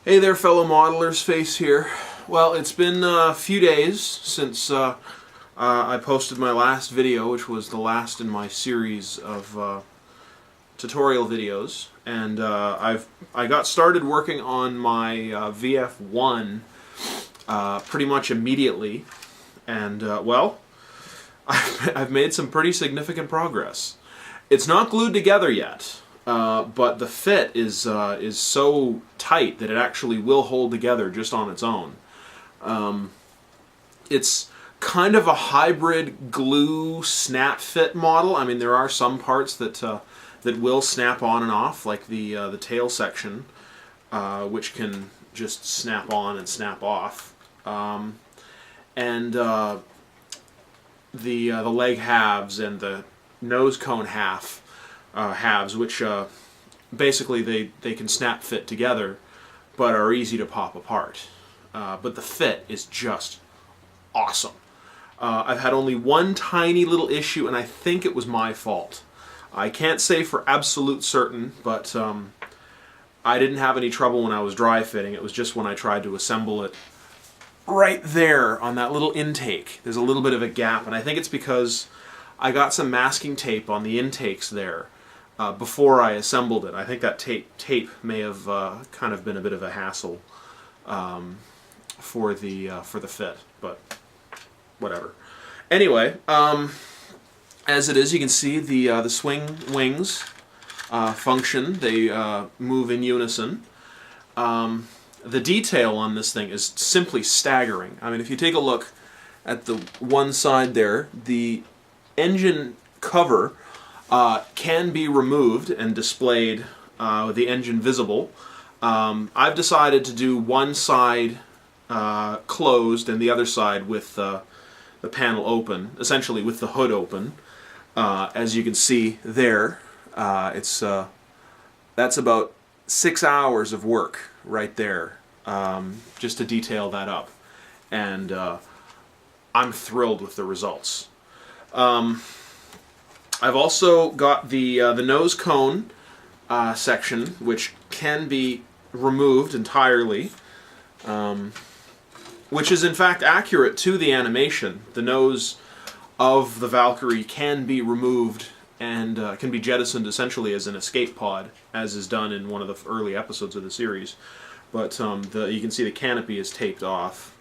Hey there, fellow modelers, Face here. Well, it's been a few days since I posted my last video, which was the last in my series of tutorial videos, and I got started working on my VF1 pretty much immediately, and well, I've made some pretty significant progress. It's not glued together yet. But the fit is so tight that it actually will hold together just on its own. It's kind of a hybrid glue snap fit model. I mean, there are some parts that will snap on and off, like the tail section, which can just snap on and snap off, and the leg halves and the nose cone halves, which basically they can snap fit together, but are easy to pop apart. But the fit is just awesome. I've had only one tiny little issue, and I think it was my fault. I can't say for absolute certain, but I didn't have any trouble when I was dry fitting. It was just when I tried to assemble it right there on that little intake. There's a little bit of a gap, and I think it's because I got some masking tape on the intakes there before I assembled it. I think that tape may have kind of been a bit of a hassle for the fit, but whatever. Anyway, as it is, you can see the swing wings function. They move in unison. The detail on this thing is simply staggering. I mean, if you take a look at the one side there, the engine cover can be removed and displayed with the engine visible. I've decided to do one side closed and the other side with the panel open, essentially with the hood open. As you can see there, that's about 6 hours of work right there, just to detail that up, and I'm thrilled with the results. I've also got the nose cone section, which can be removed entirely, which is in fact accurate to the animation. The nose of the Valkyrie can be removed and can be jettisoned essentially as an escape pod, as is done in one of the early episodes of the series. But you can see the canopy is taped off,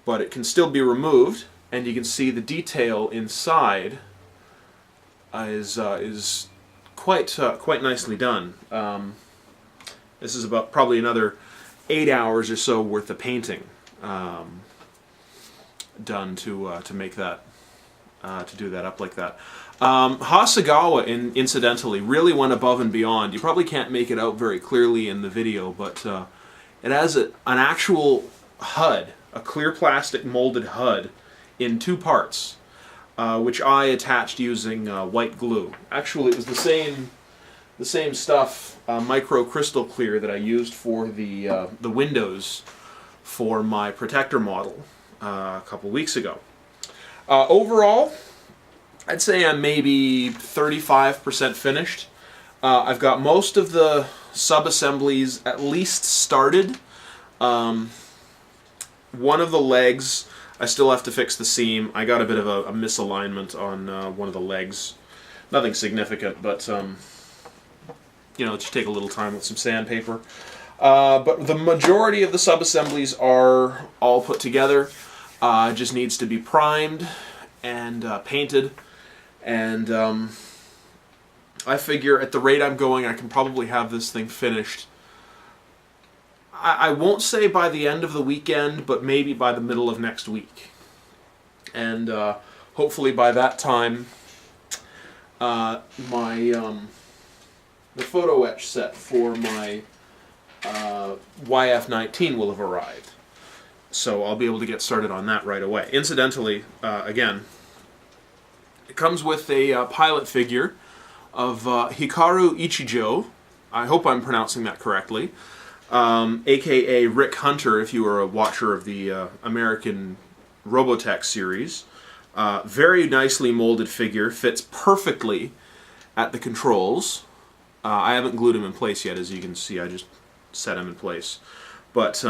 but it can still be removed, and you can see the detail inside is quite nicely done. This is about probably another 8 hours or so worth of painting done to make that to do that up like that. Hasegawa, incidentally, really went above and beyond. You probably can't make it out very clearly in the video, but it has an actual HUD, a clear plastic molded HUD, in two parts, which I attached using white glue. Actually, it was the same stuff, micro crystal clear, that I used for the windows for my protector model a couple weeks ago. Overall, I'd say I'm maybe 35% finished. I've got most of the sub-assemblies at least started. One of the legs, I still have to fix the seam. I got a bit of a misalignment on one of the legs. Nothing significant, but you know, just take a little time with some sandpaper. But the majority of the sub-assemblies are all put together. Just needs to be primed and painted, and I figure at the rate I'm going, I can probably have this thing finished. I won't say by the end of the weekend, but maybe by the middle of next week. And hopefully by that time, the photo etch set for my YF19 will have arrived. So I'll be able to get started on that right away. Incidentally, again, it comes with a pilot figure of Hikaru Ichijo. I hope I'm pronouncing that correctly. AKA Rick Hunter, if you are a watcher of the American Robotech series. Very nicely molded figure, fits perfectly at the controls. I haven't glued him in place yet, as you can see. I just set him in place. But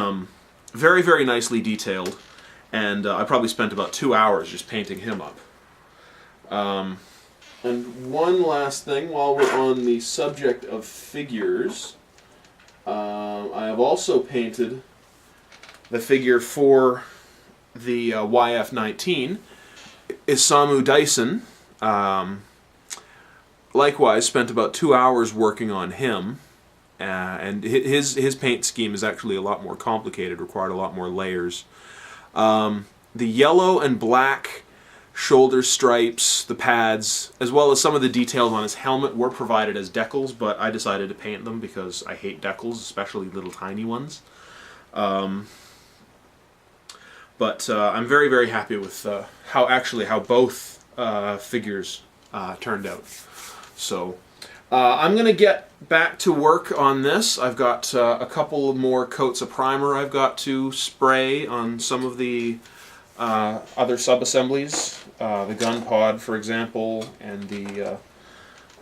very, very nicely detailed, and I probably spent about 2 hours just painting him up. And one last thing, while we're on the subject of figures, I have also painted the figure for the YF-19, Isamu Dyson. Likewise, spent about 2 hours working on him, and his paint scheme is actually a lot more complicated, required a lot more layers. The yellow and black shoulder stripes, the pads, as well as some of the details on his helmet were provided as decals, but I decided to paint them because I hate decals, especially little tiny ones. But I'm very, very happy with how both figures turned out. So I'm going to get back to work on this. I've got a couple more coats of primer I've got to spray on some of the other sub-assemblies, the gun pod, for example, and the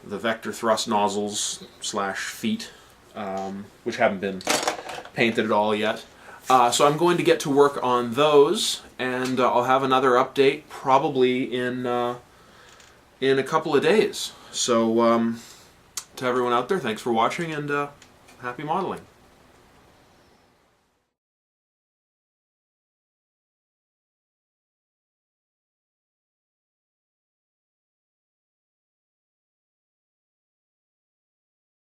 vector thrust nozzles / feet, which haven't been painted at all yet. So I'm going to get to work on those, and I'll have another update probably in a couple of days. So to everyone out there, thanks for watching, and happy modeling.